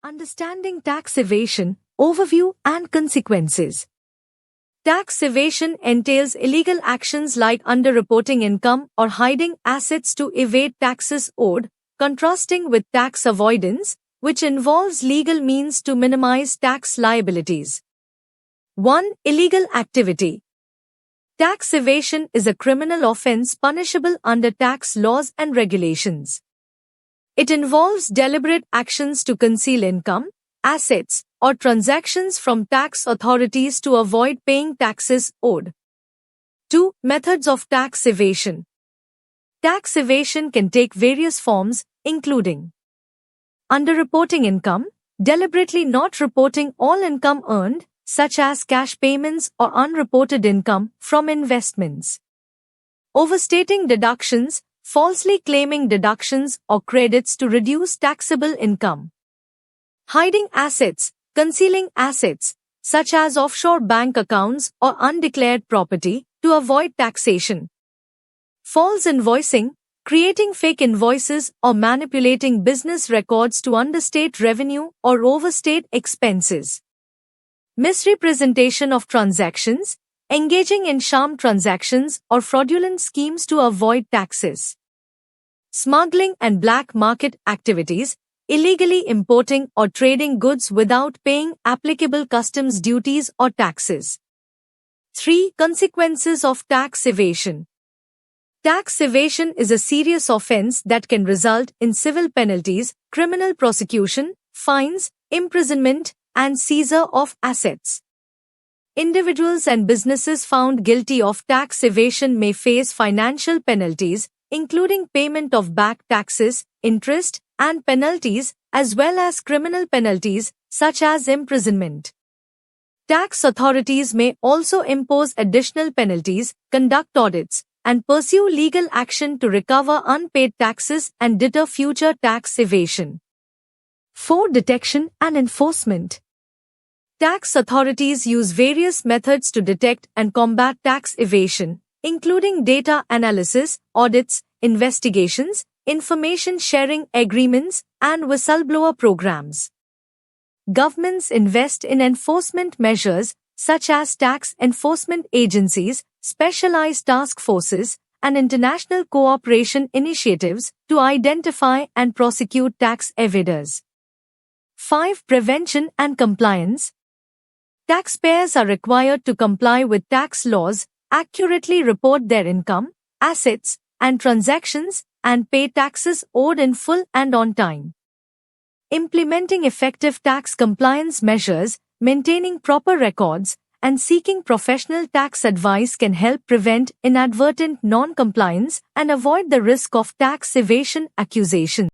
Understanding tax evasion, overview and consequences. Tax evasion entails illegal actions like underreporting income or hiding assets to evade taxes owed, contrasting with tax avoidance, which involves legal means to minimize tax liabilities. 1. Illegal activity. Tax evasion is a criminal offense punishable under tax laws and regulations. It involves deliberate actions to conceal income, assets, or transactions from tax authorities to avoid paying taxes owed. 2. Methods of tax evasion. Tax evasion can take various forms, including underreporting income, deliberately not reporting all income earned, such as cash payments or unreported income from investments. Overstating deductions, falsely claiming deductions or credits to reduce taxable income. Hiding assets, concealing assets, such as offshore bank accounts or undeclared property, to avoid taxation. False invoicing, creating fake invoices or manipulating business records to understate revenue or overstate expenses. Misrepresentation of transactions, engaging in sham transactions or fraudulent schemes to avoid taxes. Smuggling and black market activities, illegally importing or trading goods without paying applicable customs duties or taxes. 3. Consequences of tax evasion. Tax evasion is a serious offense that can result in civil penalties, criminal prosecution, fines, imprisonment, and seizure of assets. Individuals and businesses found guilty of tax evasion may face financial penalties, including payment of back taxes, interest, and penalties, as well as criminal penalties, such as imprisonment. Tax authorities may also impose additional penalties, conduct audits, and pursue legal action to recover unpaid taxes and deter future tax evasion. 4. Detection and enforcement. Tax authorities use various methods to detect and combat tax evasion, including data analysis, audits, investigations, information sharing agreements, and whistleblower programs. Governments invest in enforcement measures such as tax enforcement agencies, specialized task forces, and international cooperation initiatives to identify and prosecute tax evaders. 5. Prevention and compliance. Taxpayers are required to comply with tax laws, accurately report their income, assets, and transactions, and pay taxes owed in full and on time. Implementing effective tax compliance measures, maintaining proper records, and seeking professional tax advice can help prevent inadvertent non-compliance and avoid the risk of tax evasion accusations.